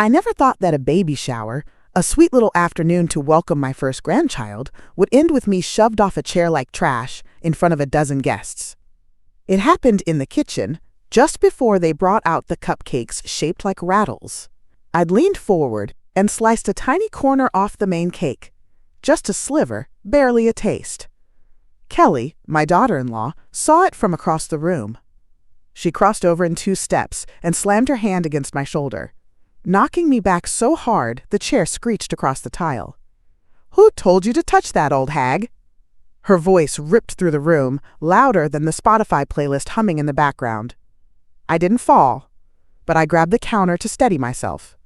I never thought that a baby shower, a sweet little afternoon to welcome my first grandchild, would end with me shoved off a chair like trash in front of a dozen guests. It happened in the kitchen, just before they brought out the cupcakes shaped like rattles. I'd leaned forward and sliced a tiny corner off the main cake. Just a sliver, barely a taste. Kelly, my daughter-in-law, saw it from across the room. She crossed over in 2 steps and slammed her hand against my shoulder, knocking me back so hard the chair screeched across the tile. "Who told you to touch that, old hag?" Her voice ripped through the room, louder than the Spotify playlist humming in the background. I didn't fall, but I grabbed the counter to steady myself.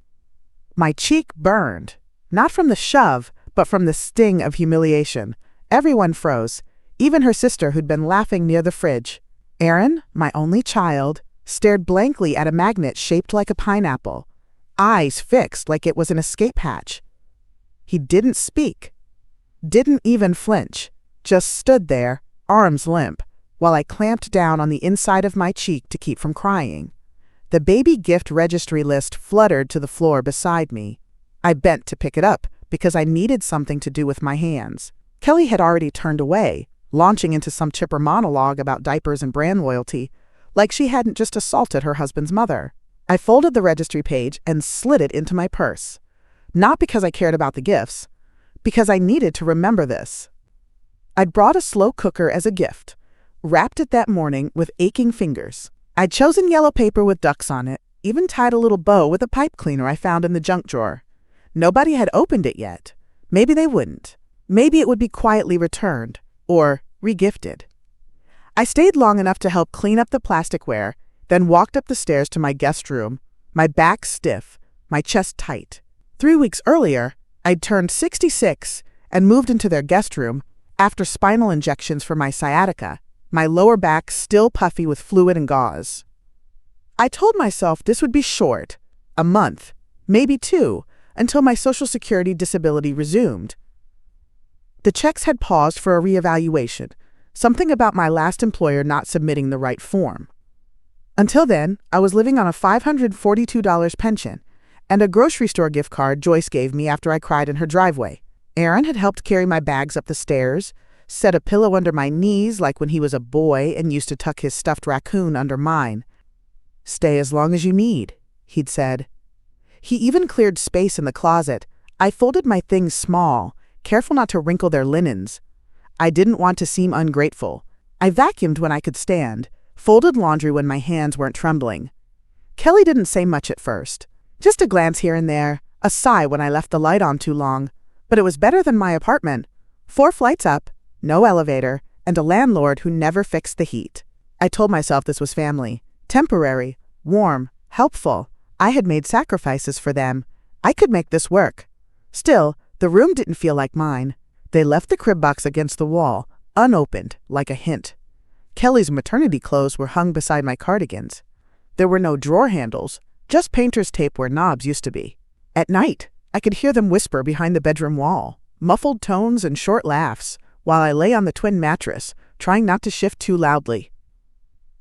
My cheek burned, not from the shove, but from the sting of humiliation. Everyone froze, even her sister who'd been laughing near the fridge. Aaron, my only child, stared blankly at a magnet shaped like a pineapple, eyes fixed like it was an escape hatch. He didn't speak, didn't even flinch, just stood there, arms limp, while I clamped down on the inside of my cheek to keep from crying. The baby gift registry list fluttered to the floor beside me. I bent to pick it up because I needed something to do with my hands. Kelly had already turned away, launching into some chipper monologue about diapers and brand loyalty, like she hadn't just assaulted her husband's mother. I folded the registry page and slid it into my purse. Not because I cared about the gifts, because I needed to remember this. I'd brought a slow cooker as a gift, wrapped it that morning with aching fingers. I'd chosen yellow paper with ducks on it, even tied a little bow with a pipe cleaner I found in the junk drawer. Nobody had opened it yet. Maybe they wouldn't. Maybe it would be quietly returned, or regifted. I stayed long enough to help clean up the plasticware, then walked up the stairs to my guest room, my back stiff, my chest tight. 3 weeks earlier, I'd turned 66 and moved into their guest room after spinal injections for my sciatica, my lower back still puffy with fluid and gauze. I told myself this would be short, a month, maybe 2, until my Social Security disability resumed. The checks had paused for a reevaluation, something about my last employer not submitting the right form. Until then, I was living on a $542 pension and a grocery store gift card Joyce gave me after I cried in her driveway. Aaron had helped carry my bags up the stairs, set a pillow under my knees like when he was a boy and used to tuck his stuffed raccoon under mine. "Stay as long as you need," he'd said. He even cleared space in the closet. I folded my things small, careful not to wrinkle their linens. I didn't want to seem ungrateful. I vacuumed when I could stand, folded laundry when my hands weren't trembling. Kelly didn't say much at first. Just a glance here and there, a sigh when I left the light on too long. But it was better than my apartment. 4 flights up, no elevator, and a landlord who never fixed the heat. I told myself this was family. Temporary, warm, helpful. I had made sacrifices for them. I could make this work. Still, the room didn't feel like mine. They left the crib box against the wall, unopened, like a hint. Kelly's maternity clothes were hung beside my cardigans. There were no drawer handles, just painter's tape where knobs used to be. At night, I could hear them whisper behind the bedroom wall, muffled tones and short laughs, while I lay on the twin mattress, trying not to shift too loudly.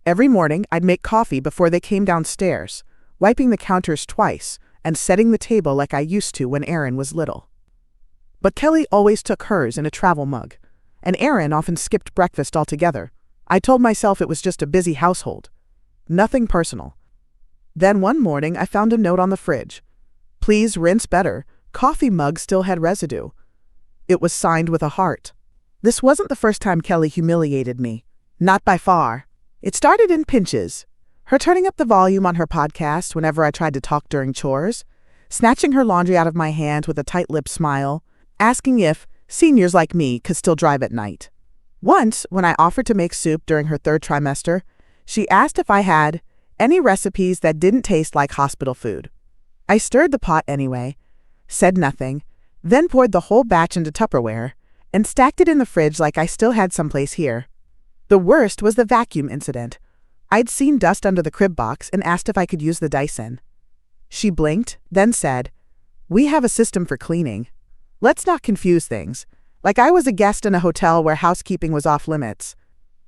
Every morning, I'd make coffee before they came downstairs, wiping the counters twice and setting the table like I used to when Aaron was little. But Kelly always took hers in a travel mug, and Aaron often skipped breakfast altogether. I told myself it was just a busy household. Nothing personal. Then one morning, I found a note on the fridge. "Please rinse better. Coffee mug still had residue." It was signed with a heart. This wasn't the first time Kelly humiliated me. Not by far. It started in pinches. Her turning up the volume on her podcast whenever I tried to talk during chores, snatching her laundry out of my hand with a tight-lipped smile, asking if seniors like me could still drive at night. Once, when I offered to make soup during her 3rd trimester, she asked if I had any recipes that didn't taste like hospital food. I stirred the pot anyway, said nothing, then poured the whole batch into Tupperware and stacked it in the fridge like I still had someplace here. The worst was the vacuum incident. I'd seen dust under the crib box and asked if I could use the Dyson. She blinked, then said, "We have a system for cleaning. Let's not confuse things," like I was a guest in a hotel where housekeeping was off limits.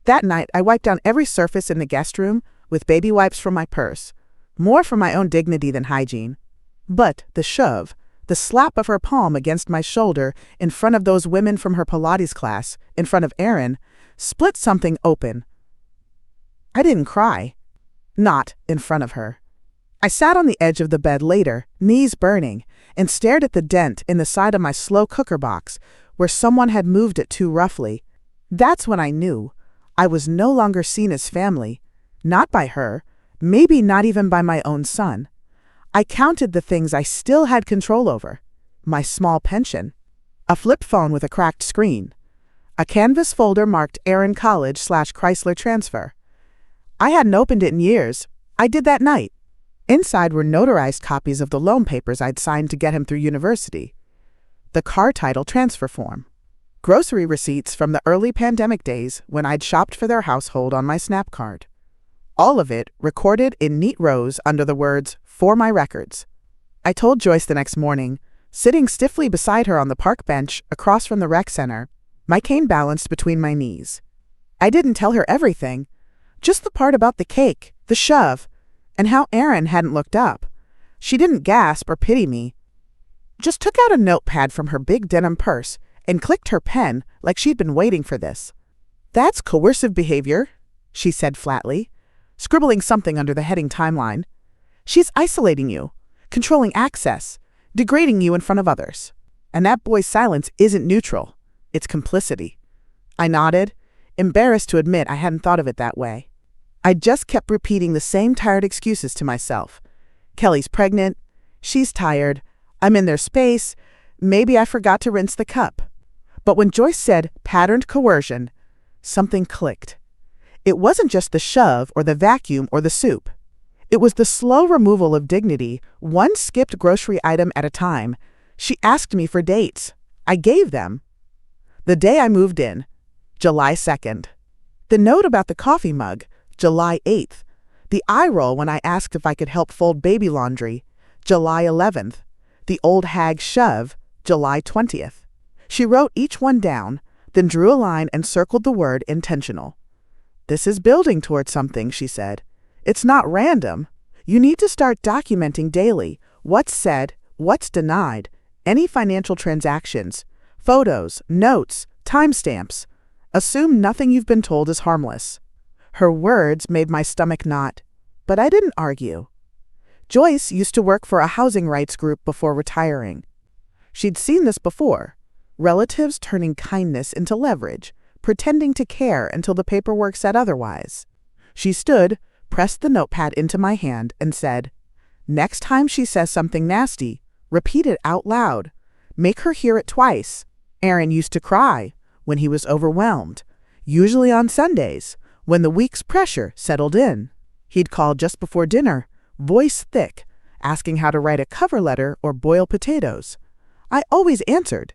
That night, I wiped down every surface in the guest room with baby wipes from my purse, more for my own dignity than hygiene. But the shove, the slap of her palm against my shoulder in front of those women from her Pilates class, in front of Erin, split something open. I didn't cry. Not in front of her. I sat on the edge of the bed later, knees burning, and stared at the dent in the side of my slow cooker box where someone had moved it too roughly. That's when I knew I was no longer seen as family, not by her, maybe not even by my own son. I counted the things I still had control over. My small pension, a flip phone with a cracked screen, a canvas folder marked Erin College/Chrysler transfer. I hadn't opened it in years. I did that night. Inside were notarized copies of the loan papers I'd signed to get him through university, the car title transfer form, grocery receipts from the early pandemic days when I'd shopped for their household on my Snap card. All of it recorded in neat rows under the words, "For my records." I told Joyce the next morning, sitting stiffly beside her on the park bench across from the rec center, my cane balanced between my knees. I didn't tell her everything, just the part about the cake, the shove, and how Erin hadn't looked up. She didn't gasp or pity me. Just took out a notepad from her big denim purse and clicked her pen like she'd been waiting for this. "That's coercive behavior," she said flatly, scribbling something under the heading timeline. "She's isolating you, controlling access, degrading you in front of others. And that boy's silence isn't neutral. It's complicity." I nodded, embarrassed to admit I hadn't thought of it that way. I just kept repeating the same tired excuses to myself. Kelly's pregnant. She's tired. I'm in their space. Maybe I forgot to rinse the cup. But when Joyce said patterned coercion, something clicked. It wasn't just the shove or the vacuum or the soup. It was the slow removal of dignity, one skipped grocery item at a time. She asked me for dates. I gave them. The day I moved in, July 2nd. The note about the coffee mug, July 8th. The eye roll when I asked if I could help fold baby laundry, July 11th. The old hag shove, July 20th. She wrote each one down, then drew a line and circled the word intentional. "This is building toward something," she said. "It's not random. You need to start documenting daily what's said, what's denied, any financial transactions, photos, notes, timestamps. Assume nothing you've been told is harmless." Her words made my stomach knot, but I didn't argue. Joyce used to work for a housing rights group before retiring. She'd seen this before, relatives turning kindness into leverage, pretending to care until the paperwork said otherwise. She stood, pressed the notepad into my hand, and said, "Next time she says something nasty, repeat it out loud. Make her hear it twice. Erin used to cry when he was overwhelmed, usually on Sundays, when the week's pressure settled in. He'd call just before dinner, voice thick, asking how to write a cover letter or boil potatoes. I always answered.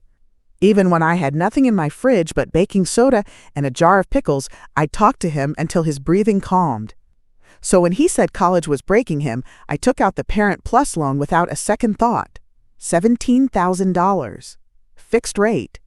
Even when I had nothing in my fridge but baking soda and a jar of pickles, I talked to him until his breathing calmed. So when he said college was breaking him, I took out the Parent Plus loan without a second thought. $17,000. Fixed rate.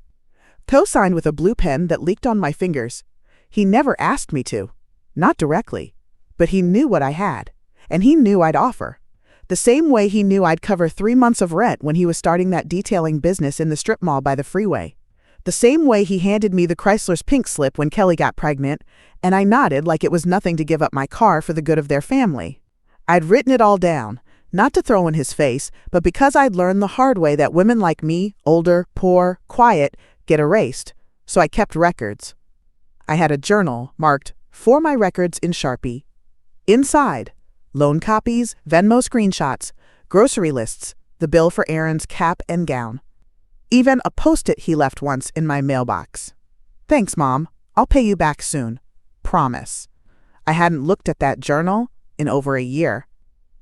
Co-signed with a blue pen that leaked on my fingers. He never asked me to. Not directly. But he knew what I had. And he knew I'd offer. The same way he knew I'd cover 3 months of rent when he was starting that detailing business in the strip mall by the freeway. The same way he handed me the Chrysler's pink slip when Kelly got pregnant, and I nodded like it was nothing to give up my car for the good of their family. I'd written it all down, not to throw in his face, but because I'd learned the hard way that women like me, older, poor, quiet, get erased, so I kept records. I had a journal marked, "For my records" in Sharpie. Inside, loan copies, Venmo screenshots, grocery lists, the bill for Erin's cap and gown. Even a Post-it he left once in my mailbox. "Thanks, Mom. I'll pay you back soon. Promise." I hadn't looked at that journal in over a year.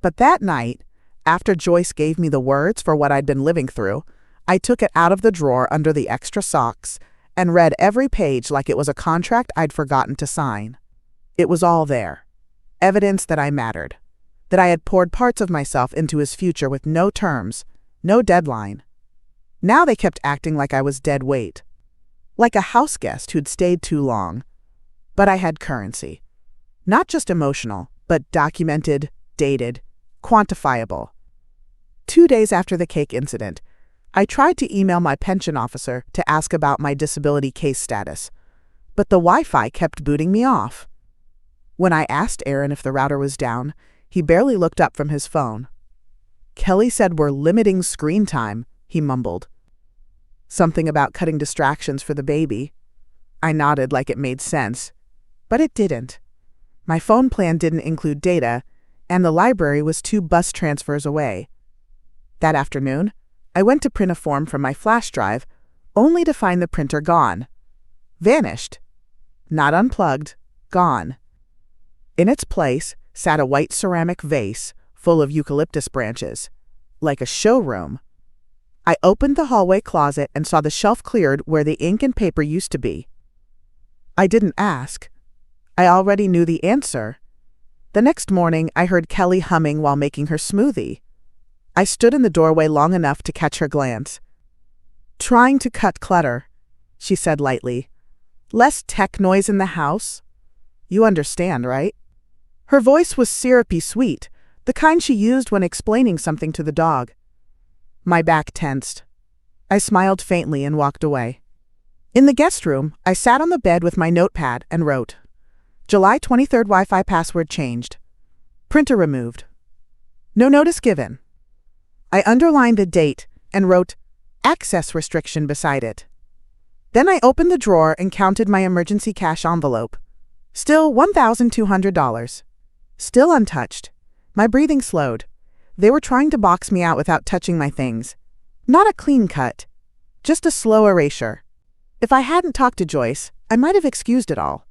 But that night, after Joyce gave me the words for what I'd been living through, I took it out of the drawer under the extra socks and read every page like it was a contract I'd forgotten to sign. It was all there. Evidence that I mattered. That I had poured parts of myself into his future with no terms, no deadline. Now they kept acting like I was dead weight. Like a house guest who'd stayed too long. But I had currency. Not just emotional, but documented, dated, quantifiable. 2 days after the cake incident, I tried to email my pension officer to ask about my disability case status, but the Wi-Fi kept booting me off. When I asked Aaron if the router was down, he barely looked up from his phone. "Kelly said we're limiting screen time," he mumbled. "Something about cutting distractions for the baby." I nodded like it made sense, but it didn't. My phone plan didn't include data, and the library was 2 bus transfers away. That afternoon, I went to print a form from my flash drive, only to find the printer gone. Vanished. Not unplugged, gone. In its place sat a white ceramic vase full of eucalyptus branches, like a showroom. I opened the hallway closet and saw the shelf cleared where the ink and paper used to be. I didn't ask. I already knew the answer. The next morning, I heard Kelly humming while making her smoothie. I stood in the doorway long enough to catch her glance. "Trying to cut clutter," she said lightly. "Less tech noise in the house. You understand, right?" Her voice was syrupy sweet, the kind she used when explaining something to the dog. My back tensed. I smiled faintly and walked away. In the guest room, I sat on the bed with my notepad and wrote, "July 23rd Wi-Fi password changed. Printer removed. No notice given." I underlined the date and wrote "access restriction" beside it. Then I opened the drawer and counted my emergency cash envelope. Still $1,200. Still untouched. My breathing slowed. They were trying to box me out without touching my things. Not a clean cut, just a slow erasure. If I hadn't talked to Joyce, I might have excused it all.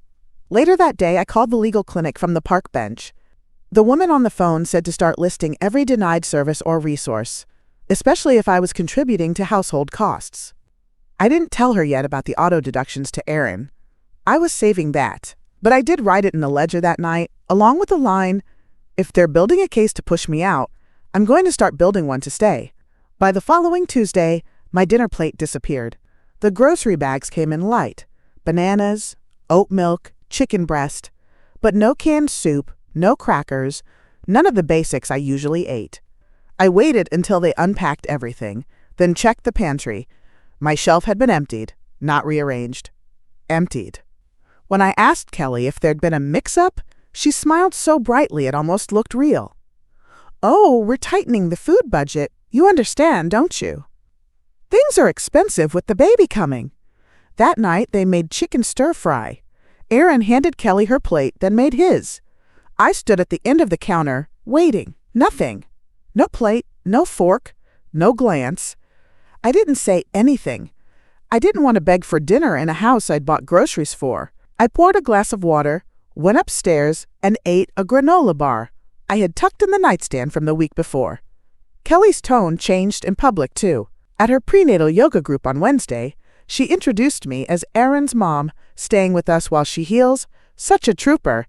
Later that day, I called the legal clinic from the park bench. The woman on the phone said to start listing every denied service or resource, especially if I was contributing to household costs. I didn't tell her yet about the auto deductions to Aaron. I was saving that, but I did write it in the ledger that night, along with the line, "If they're building a case to push me out, I'm going to start building one to stay." By the following Tuesday, my dinner plate disappeared. The grocery bags came in light: bananas, oat milk, chicken breast, but no canned soup, no crackers, none of the basics I usually ate. I waited until they unpacked everything, then checked the pantry. My shelf had been emptied, not rearranged. Emptied. When I asked Kelly if there'd been a mix-up, she smiled so brightly it almost looked real. "Oh, we're tightening the food budget. You understand, don't you? Things are expensive with the baby coming." That night, they made chicken stir-fry. Aaron handed Kelly her plate, then made his. I stood at the end of the counter, waiting. Nothing. No plate, no fork, no glance. I didn't say anything. I didn't want to beg for dinner in a house I'd bought groceries for. I poured a glass of water, went upstairs, and ate a granola bar I had tucked in the nightstand from the week before. Kelly's tone changed in public, too. At her prenatal yoga group on Wednesday, she introduced me as Aaron's mom, staying with us while she heals. Such a trooper.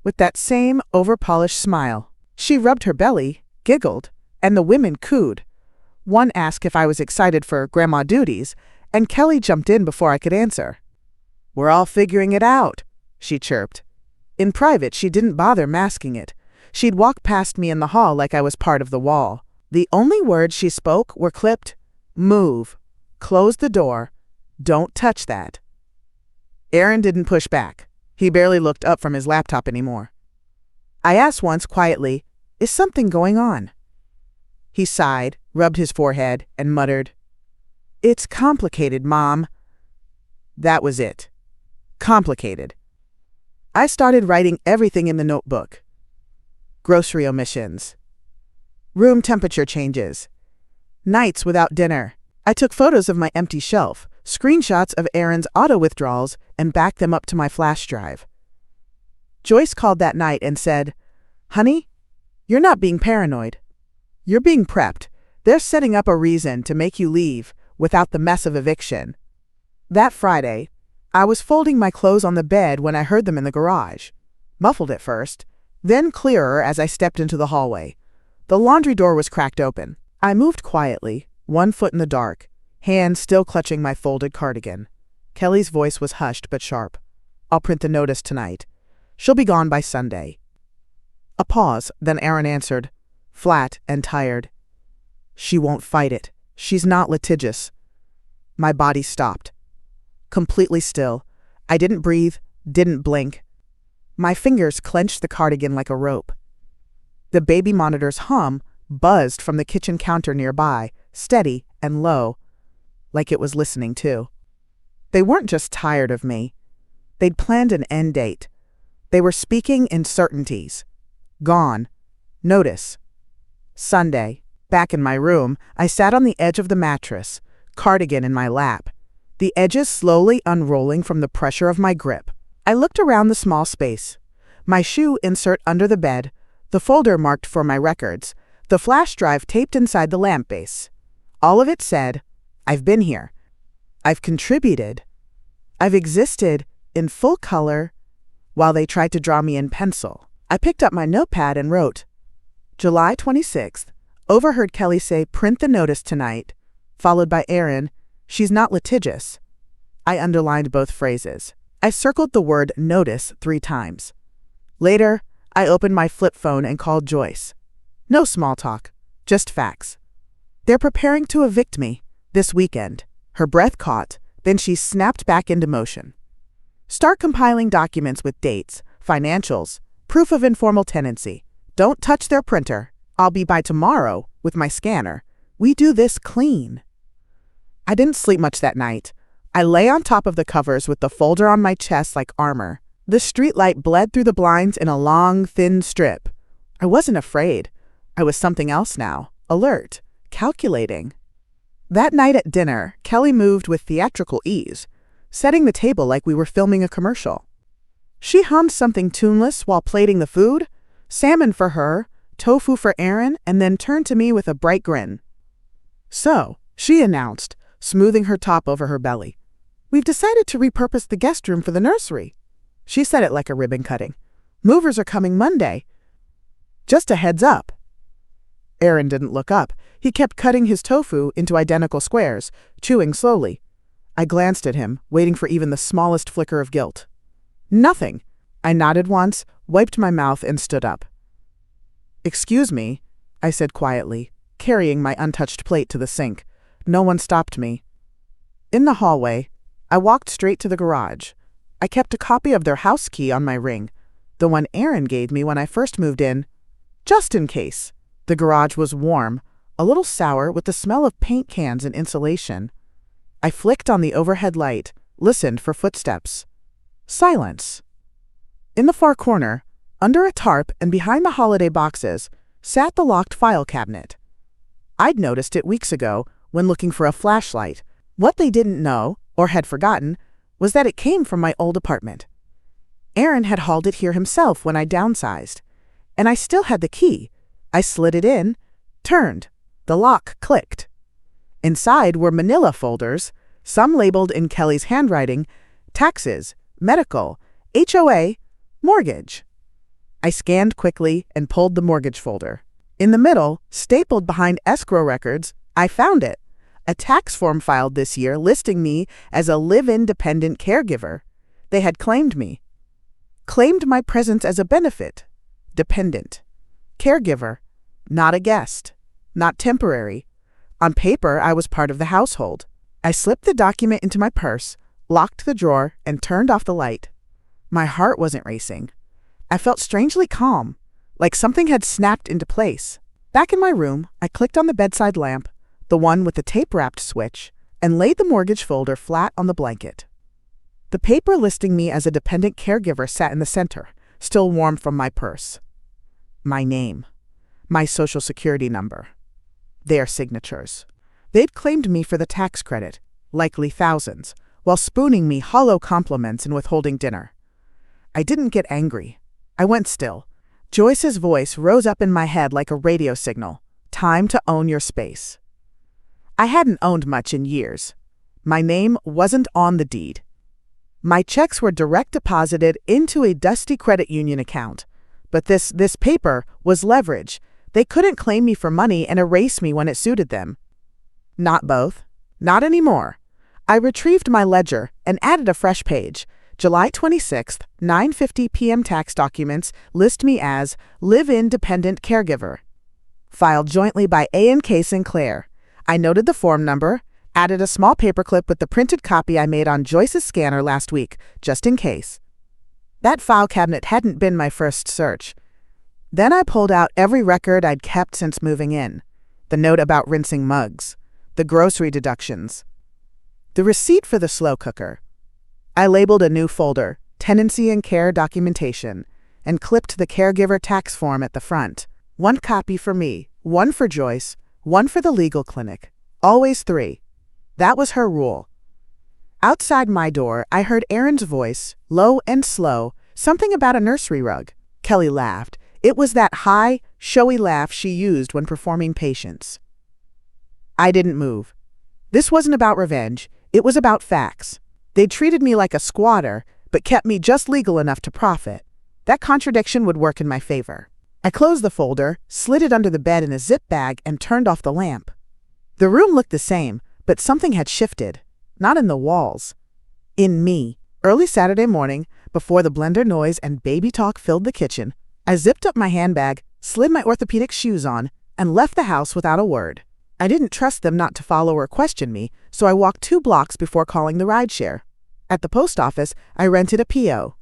With that same over-polished smile. She rubbed her belly, giggled, and the women cooed. One asked if I was excited for grandma duties, and Kelly jumped in before I could answer. "We're all figuring it out," she chirped. In private, she didn't bother masking it. She'd walk past me in the hall like I was part of the wall. The only words she spoke were clipped: "Move. Close the door. Don't touch that." Aaron didn't push back. He barely looked up from his laptop anymore. I asked once quietly, "Is something going on?" He sighed, rubbed his forehead, and muttered, "It's complicated, Mom." That was it. Complicated. I started writing everything in the notebook. Grocery omissions. Room temperature changes. Nights without dinner. I took photos of my empty shelf, screenshots of Aaron's auto withdrawals, and backed them up to my flash drive. Joyce called that night and said, "Honey, you're not being paranoid. You're being prepped. They're setting up a reason to make you leave without the mess of eviction." That Friday, I was folding my clothes on the bed when I heard them in the garage. Muffled at first, then clearer as I stepped into the hallway. The laundry door was cracked open. I moved quietly, one foot in the dark, hand still clutching my folded cardigan. Kelly's voice was hushed but sharp. "I'll print the notice tonight. She'll be gone by Sunday." A pause, then Aaron answered, flat and tired. She won't fight it. She's not litigious. My body stopped. Completely still. I didn't breathe, didn't blink. My fingers clenched the cardigan like a rope. The baby monitor's hum buzzed from the kitchen counter nearby, steady and low, like it was listening too. They weren't just tired of me. They'd planned an end date. They were speaking in certainties. Gone. Notice. Sunday. Back in my room, I sat on the edge of the mattress, cardigan in my lap, the edges slowly unrolling from the pressure of my grip. I looked around the small space. My shoe insert under the bed, the folder marked for my records, the flash drive taped inside the lamp base. All of it said, I've been here. I've contributed. I've existed in full color while they tried to draw me in pencil. I picked up my notepad and wrote, July 26th, overheard Kelly say, print the notice tonight, followed by Aaron, she's not litigious. I underlined both phrases. I circled the word notice 3 times. Later, I opened my flip phone and called Joyce. No small talk, just facts. They're preparing to evict me this weekend. Her breath caught, then she snapped back into motion. Start compiling documents with dates, financials, proof of informal tenancy. Don't touch their printer. I'll be by tomorrow with my scanner. We do this clean. I didn't sleep much that night. I lay on top of the covers with the folder on my chest like armor. The streetlight bled through the blinds in a long, thin strip. I wasn't afraid. I was something else now, alert, calculating. That night at dinner, Kelly moved with theatrical ease, setting the table like we were filming a commercial. She hummed something tuneless while plating the food, salmon for her, tofu for Aaron, and then turned to me with a bright grin. So, she announced, smoothing her top over her belly, we've decided to repurpose the guest room for the nursery. She said it like a ribbon cutting. Movers are coming Monday. Just a heads up. Aaron didn't look up. He kept cutting his tofu into identical squares, chewing slowly. I glanced at him, waiting for even the smallest flicker of guilt. Nothing. I nodded once, wiped my mouth, and stood up. Excuse me, I said quietly, carrying my untouched plate to the sink. No one stopped me. In the hallway, I walked straight to the garage. I kept a copy of their house key on my ring, the one Aaron gave me when I first moved in, just in case. The garage was warm, a little sour with the smell of paint cans and insulation. I flicked on the overhead light, listened for footsteps. Silence. In the far corner, under a tarp and behind the holiday boxes, sat the locked file cabinet. I'd noticed it weeks ago when looking for a flashlight. What they didn't know, or had forgotten, was that it came from my old apartment. Aaron had hauled it here himself when I downsized, and I still had the key. I slid it in, turned. The lock clicked. Inside were manila folders, some labeled in Kelly's handwriting, taxes, medical, HOA, mortgage. I scanned quickly and pulled the mortgage folder. In the middle, stapled behind escrow records, I found it. A tax form filed this year listing me as a live-in dependent caregiver. They had claimed me. Claimed my presence as a benefit. Dependent. Caregiver. Not a guest. Not temporary. On paper, I was part of the household. I slipped the document into my purse, locked the drawer, and turned off the light. My heart wasn't racing. I felt strangely calm, like something had snapped into place. Back in my room, I clicked on the bedside lamp, the one with the tape-wrapped switch, and laid the mortgage folder flat on the blanket. The paper listing me as a dependent caregiver sat in the center, still warm from my purse. My name. My social security number. Their signatures. They'd claimed me for the tax credit, likely thousands, while spooning me hollow compliments and withholding dinner. I didn't get angry. I went still. Joyce's voice rose up in my head like a radio signal. Time to own your space. I hadn't owned much in years. My name wasn't on the deed. My checks were direct deposited into a dusty credit union account. But this paper was leverage. They couldn't claim me for money and erase me when it suited them. Not both. Not anymore. I retrieved my ledger and added a fresh page. July 26th, 9:50 p.m. tax documents list me as live-in dependent caregiver. filed jointly by A&K Sinclair. I noted the form number, added a small paperclip with the printed copy I made on Joyce's scanner last week, just in case. That file cabinet hadn't been my first search. Then I pulled out every record I'd kept since moving in. The note about rinsing mugs, the grocery deductions, the receipt for the slow cooker. I labeled a new folder, Tenancy and Care Documentation, and clipped the caregiver tax form at the front. One copy for me, one for Joyce, one for the legal clinic. Always 3. That was her rule. Outside my door, I heard Erin's voice, low and slow, something about a nursery rug. Kelly laughed. It was that high, showy laugh she used when performing Patience. I didn't move. This wasn't about revenge. It was about facts. They treated me like a squatter, but kept me just legal enough to profit. That contradiction would work in my favor. I closed the folder, slid it under the bed in a zip bag, and turned off the lamp. The room looked the same, but something had shifted. Not in the walls. In me. Early Saturday morning, before the blender noise and baby talk filled the kitchen, I zipped up my handbag, slid my orthopedic shoes on, and left the house without a word. I didn't trust them not to follow or question me, so I walked 2 blocks before calling the rideshare. At the post office, I rented a P.O.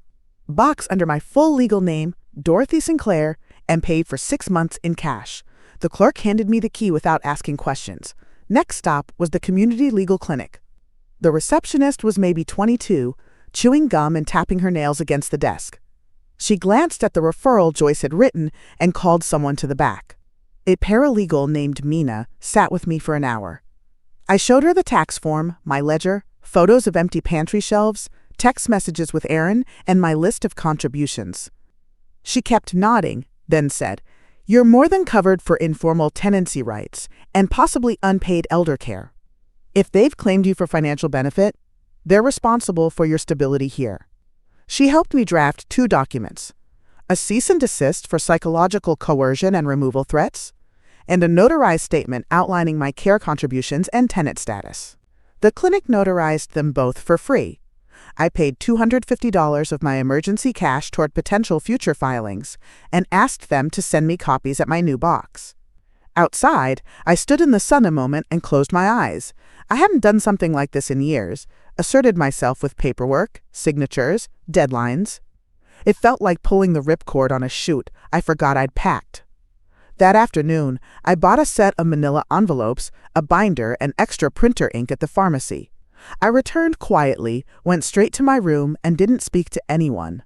box under my full legal name, Dorothy Sinclair, and paid for 6 months in cash. The clerk handed me the key without asking questions. Next stop was the community legal clinic. The receptionist was maybe 22, chewing gum and tapping her nails against the desk. She glanced at the referral Joyce had written and called someone to the back. A paralegal named Mina sat with me for an hour. I showed her the tax form, my ledger, photos of empty pantry shelves, text messages with Erin, and my list of contributions. She kept nodding, then said, "You're more than covered for informal tenancy rights and possibly unpaid elder care. If they've claimed you for financial benefit, they're responsible for your stability here." She helped me draft 2 documents, a cease and desist for psychological coercion and removal threats, and a notarized statement outlining my care contributions and tenant status. The clinic notarized them both for free. I paid $250 of my emergency cash toward potential future filings and asked them to send me copies at my new box. Outside, I stood in the sun a moment and closed my eyes. I hadn't done something like this in years, asserted myself with paperwork, signatures, deadlines. It felt like pulling the ripcord on a chute I forgot I'd packed. That afternoon, I bought a set of manila envelopes, a binder, and extra printer ink at the pharmacy. I returned quietly, went straight to my room, and didn't speak to anyone.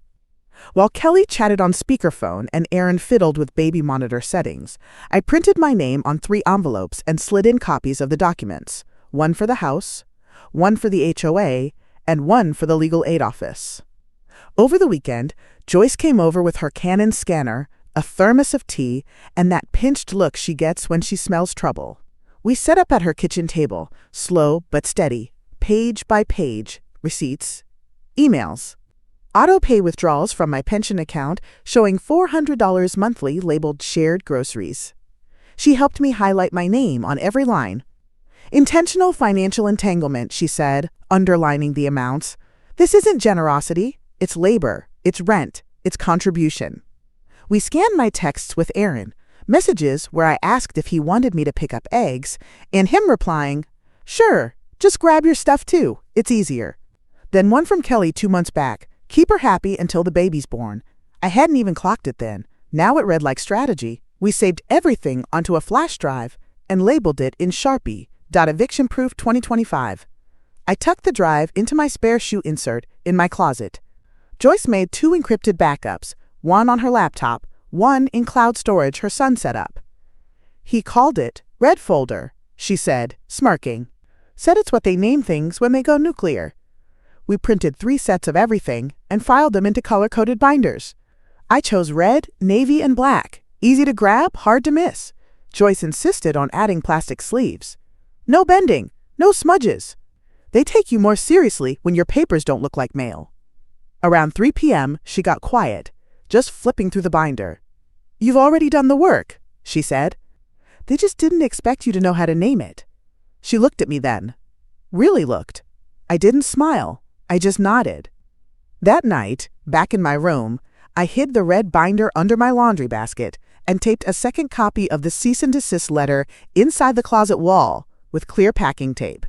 While Kelly chatted on speakerphone and Erin fiddled with baby monitor settings, I printed my name on 3 envelopes and slid in copies of the documents, one for the house, one for the HOA, and one for the legal aid office. Over the weekend, Joyce came over with her Canon scanner, a thermos of tea, and that pinched look she gets when she smells trouble. We set up at her kitchen table, slow but steady, page by page, receipts, emails, auto-pay withdrawals from my pension account showing $400 monthly labeled shared groceries. She helped me highlight my name on every line. "Intentional financial entanglement," she said, underlining the amounts. "This isn't generosity. It's labor. It's rent. It's contribution." We scanned my texts with Erin, messages where I asked if he wanted me to pick up eggs, and him replying, "Sure, just grab your stuff too. It's easier." Then one from Kelly 2 months back, "Keep her happy until the baby's born." I hadn't even clocked it then. Now it read like strategy. We saved everything onto a flash drive and labeled it in Sharpie, "Eviction Proof 2025. I tucked the drive into my spare shoe insert in my closet. Joyce made 2 encrypted backups, one on her laptop, one in cloud storage her son set up. "He called it Red Folder," she said, smirking. "Said it's what they name things when they go nuclear." We printed 3 sets of everything and filed them into color-coded binders. I chose red, navy, and black. Easy to grab, hard to miss. Joyce insisted on adding plastic sleeves. No bending, no smudges. They take you more seriously when your papers don't look like mail. Around 3 p.m., she got quiet, just flipping through the binder. "You've already done the work," she said. "They just didn't expect you to know how to name it." She looked at me then. Really looked. I didn't smile. I just nodded. That night, back in my room, I hid the red binder under my laundry basket and taped a second copy of the cease and desist letter inside the closet wall with clear packing tape.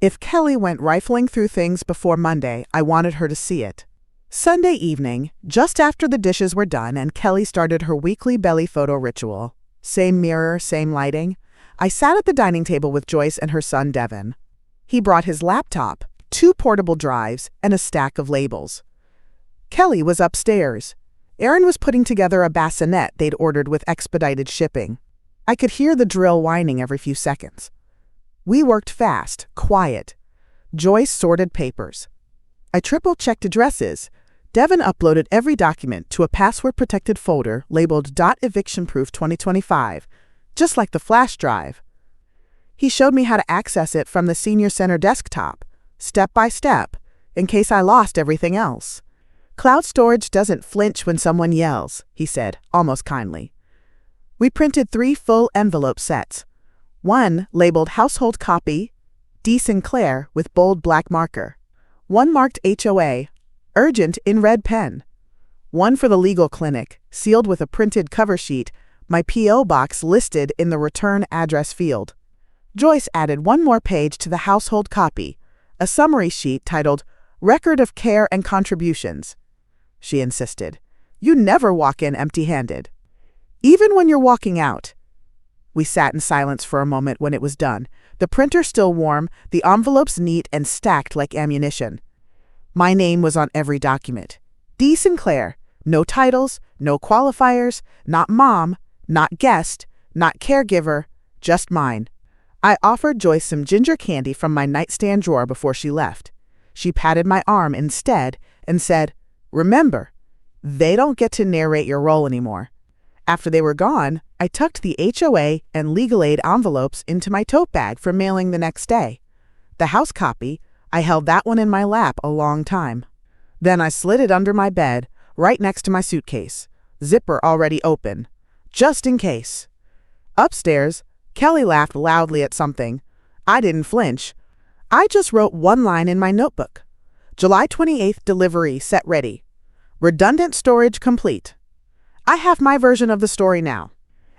If Kelly went rifling through things before Monday, I wanted her to see it. Sunday evening, just after the dishes were done and Kelly started her weekly belly photo ritual, same mirror, same lighting, I sat at the dining table with Joyce and her son Devin. He brought his laptop, 2 portable drives, and a stack of labels. Kelly was upstairs. Aaron was putting together a bassinet they'd ordered with expedited shipping. I could hear the drill whining every few seconds. We worked fast, quiet. Joyce sorted papers. I triple-checked addresses. Devin uploaded every document to a password-protected folder labeled .evictionproof 2025, just like the flash drive. He showed me how to access it from the senior center desktop, step by step, in case I lost everything else. Cloud storage doesn't flinch when someone yells, he said, almost kindly. We printed 3 full envelope sets. One labeled Household Copy, D. Sinclair with bold black marker. One marked HOA, Urgent in red pen. One for the legal clinic, sealed with a printed cover sheet, my P.O. box listed in the return address field. Joyce added 1 more page to the household copy, a summary sheet titled Record of Care and Contributions. She insisted, "You never walk in empty-handed. Even when you're walking out." We sat in silence for a moment when it was done, the printer still warm, the envelopes neat and stacked like ammunition. My name was on every document. D. Sinclair. No titles, no qualifiers, not mom, not guest, not caregiver, just mine. I offered Joyce some ginger candy from my nightstand drawer before she left. She patted my arm instead and said, "Remember, they don't get to narrate your role anymore." After they were gone, I tucked the HOA and legal aid envelopes into my tote bag for mailing the next day. The house copy, I held that one in my lap a long time. Then I slid it under my bed, right next to my suitcase, zipper already open, just in case. Upstairs, Kelly laughed loudly at something. I didn't flinch. I just wrote 1 line in my notebook. July 28th delivery set ready. Redundant storage complete. I have my version of the story now.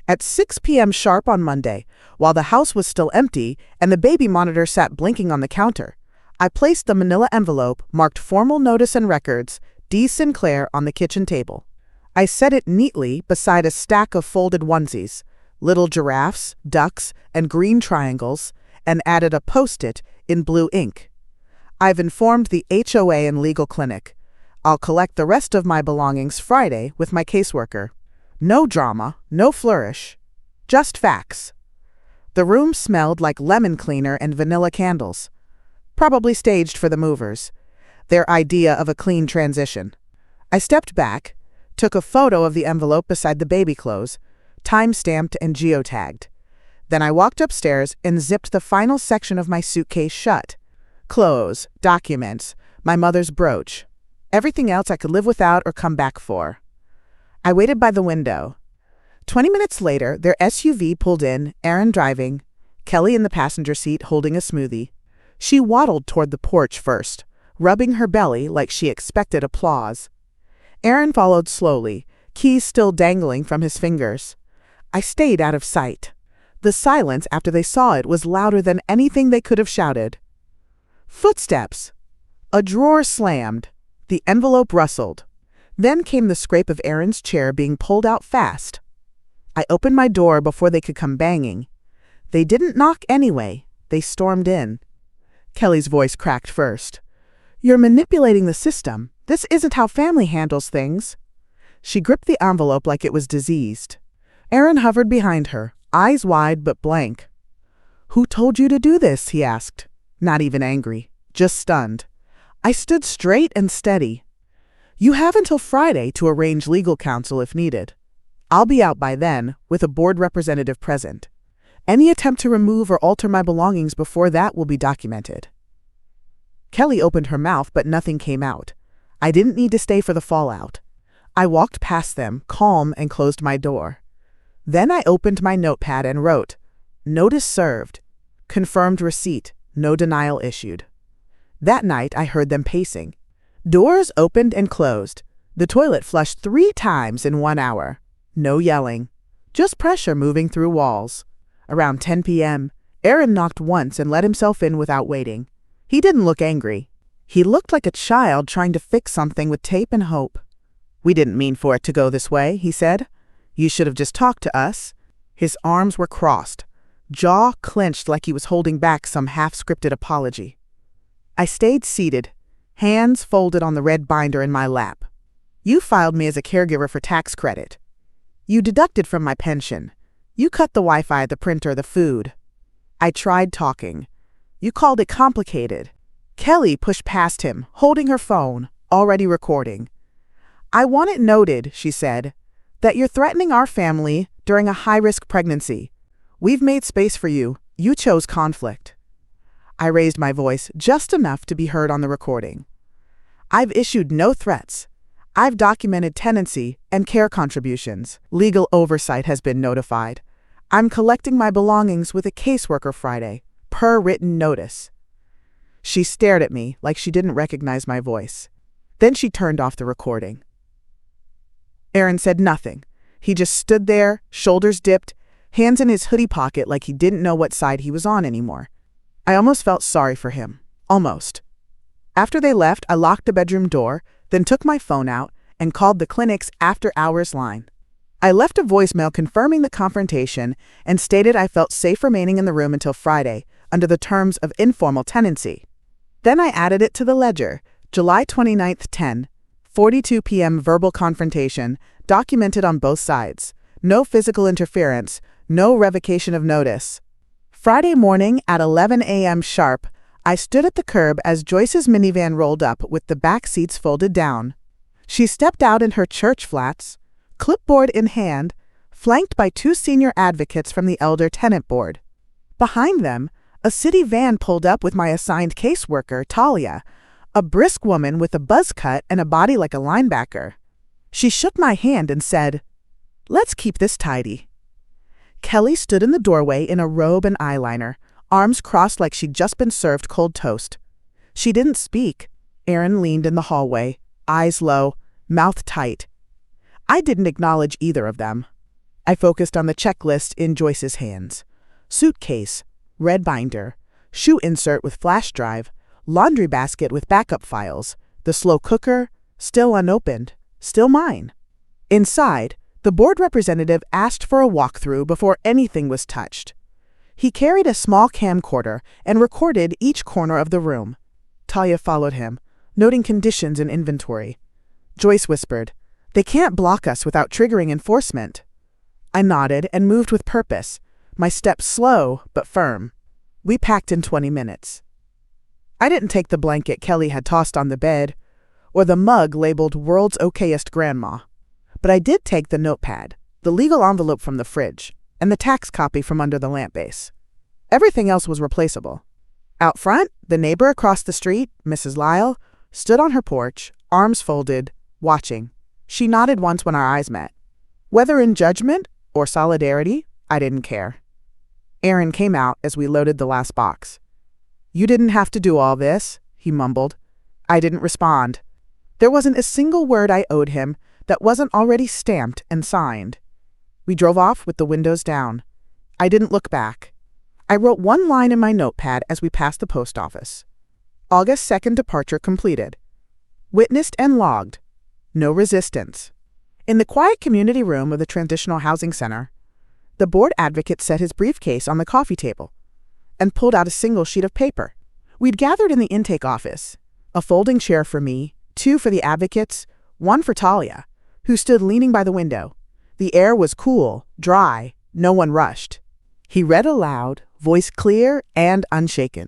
At 6 p.m. sharp on Monday, while the house was still empty and the baby monitor sat blinking on the counter, I placed the manila envelope marked Formal Notice and Records, D. Sinclair, on the kitchen table. I set it neatly beside a stack of folded onesies, little giraffes, ducks, and green triangles, and added a post-it in blue ink. I've informed the HOA and legal clinic. I'll collect the rest of my belongings Friday with my caseworker. No drama, no flourish, just facts. The room smelled like lemon cleaner and vanilla candles, probably staged for the movers, their idea of a clean transition. I stepped back, took a photo of the envelope beside the baby clothes, time-stamped and geotagged. Then I walked upstairs and zipped the final section of my suitcase shut. Clothes, documents, my mother's brooch. Everything else I could live without or come back for. I waited by the window. 20 minutes later, their SUV pulled in, Aaron driving, Kelly in the passenger seat holding a smoothie. She waddled toward the porch first, rubbing her belly like she expected applause. Aaron followed slowly, keys still dangling from his fingers. I stayed out of sight. The silence after they saw it was louder than anything they could have shouted. Footsteps. A drawer slammed. The envelope rustled. Then came the scrape of Aaron's chair being pulled out fast. I opened my door before they could come banging. They didn't knock anyway. They stormed in. Kelly's voice cracked first. "You're manipulating the system. This isn't how family handles things." She gripped the envelope like it was diseased. Aaron hovered behind her, eyes wide but blank. "Who told you to do this?" he asked. Not even angry, just stunned. I stood straight and steady. "You have until Friday to arrange legal counsel if needed. I'll be out by then, with a board representative present. Any attempt to remove or alter my belongings before that will be documented." Kelly opened her mouth, but nothing came out. I didn't need to stay for the fallout. I walked past them, calm, and closed my door. Then I opened my notepad and wrote, "Notice served. Confirmed receipt. No denial issued." That night, I heard them pacing. Doors opened and closed. The toilet flushed 3 times in 1 hour. No yelling. Just pressure moving through walls. Around 10 p.m., Aaron knocked once and let himself in without waiting. He didn't look angry. He looked like a child trying to fix something with tape and hope. "We didn't mean for it to go this way," he said. "You should have just talked to us." His arms were crossed, jaw clenched like he was holding back some half-scripted apology. I stayed seated, hands folded on the red binder in my lap. "You filed me as a caregiver for tax credit. You deducted from my pension. You cut the Wi-Fi, the printer, the food." I tried talking. "You called it complicated." Kelly pushed past him, holding her phone, already recording. "I want it noted," she said, "that you're threatening our family during a high-risk pregnancy. We've made space for you. You chose conflict." I raised my voice just enough to be heard on the recording. "I've issued no threats. I've documented tenancy and care contributions. Legal oversight has been notified. I'm collecting my belongings with a caseworker Friday, per written notice." She stared at me like she didn't recognize my voice. Then she turned off the recording. Aaron said nothing. He just stood there, shoulders dipped, hands in his hoodie pocket like he didn't know what side he was on anymore. I almost felt sorry for him. Almost. After they left, I locked the bedroom door, then took my phone out and called the clinic's after-hours line. I left a voicemail confirming the confrontation and stated I felt safe remaining in the room until Friday, under the terms of informal tenancy. Then I added it to the ledger, July 29th, 10:42 p.m. verbal confrontation, documented on both sides. No physical interference, no revocation of notice. Friday morning at 11 a.m. sharp, I stood at the curb as Joyce's minivan rolled up with the back seats folded down. She stepped out in her church flats, clipboard in hand, flanked by two senior advocates from the Elder Tenant Board. Behind them, a city van pulled up with my assigned caseworker, Talia, a brisk woman with a buzz cut and a body like a linebacker. She shook my hand and said, "Let's keep this tidy." Kelly stood in the doorway in a robe and eyeliner, arms crossed like she'd just been served cold toast. She didn't speak. Aaron leaned in the hallway, eyes low, mouth tight. I didn't acknowledge either of them. I focused on the checklist in Joyce's hands. Suitcase, red binder, shoe insert with flash drive, laundry basket with backup files, the slow cooker, still unopened, still mine. Inside, the board representative asked for a walkthrough before anything was touched. He carried a small camcorder and recorded each corner of the room. Talia followed him, noting conditions and inventory. Joyce whispered, "They can't block us without triggering enforcement." I nodded and moved with purpose, my steps slow but firm. We packed in 20 minutes. I didn't take the blanket Kelly had tossed on the bed, or the mug labeled "World's Okayest Grandma," but I did take the notepad, the legal envelope from the fridge, and the tax copy from under the lamp base. Everything else was replaceable. Out front, the neighbor across the street, Mrs. Lyle, stood on her porch, arms folded, watching. She nodded once when our eyes met. Whether in judgment or solidarity, I didn't care. Aaron came out as we loaded the last box. "You didn't have to do all this," he mumbled. I didn't respond. There wasn't a single word I owed him that wasn't already stamped and signed. We drove off with the windows down. I didn't look back. I wrote one line in my notepad as we passed the post office. August 2nd departure completed. Witnessed and logged. No resistance. In the quiet community room of the Transitional Housing Center, the board advocate set his briefcase on the coffee table and pulled out a single sheet of paper. We'd gathered in the intake office, a folding chair for me, two for the advocates, one for Talia, who stood leaning by the window. The air was cool, dry, no one rushed. He read aloud, voice clear and unshaken.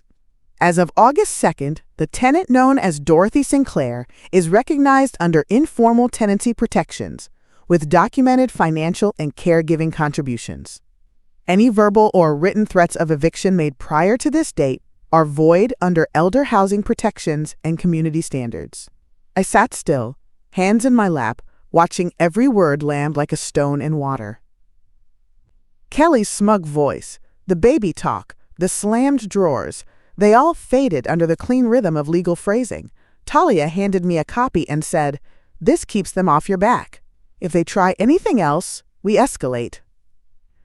As of August 2nd, the tenant known as Dorothy Sinclair is recognized under informal tenancy protections with documented financial and caregiving contributions. Any verbal or written threats of eviction made prior to this date are void under elder housing protections and community standards. I sat still, hands in my lap, watching every word land like a stone in water. Kelly's smug voice, the baby talk, the slammed drawers, they all faded under the clean rhythm of legal phrasing. Talia handed me a copy and said, "This keeps them off your back. If they try anything else, we escalate."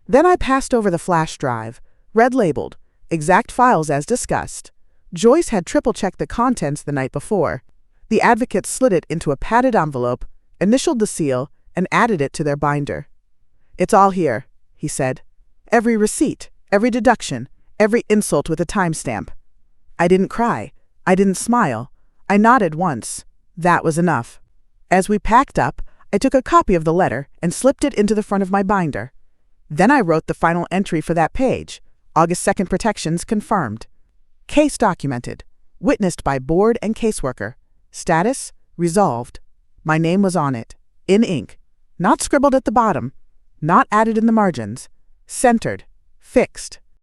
Then I passed over the flash drive, red-labeled, exact files as discussed. Joyce had triple-checked the contents the night before. The advocate slid it into a padded envelope, initialed the seal, and added it to their binder. "It's all here," he said. "Every receipt, every deduction, every insult with a timestamp." I didn't cry. I didn't smile. I nodded once. That was enough. As we packed up, I took a copy of the letter and slipped it into the front of my binder. Then I wrote the final entry for that page. August 2nd protections confirmed. Case documented. Witnessed by board and caseworker. Status, resolved. My name was on it. In ink. Not scribbled at the bottom. Not added in the margins. Centered. Fixed.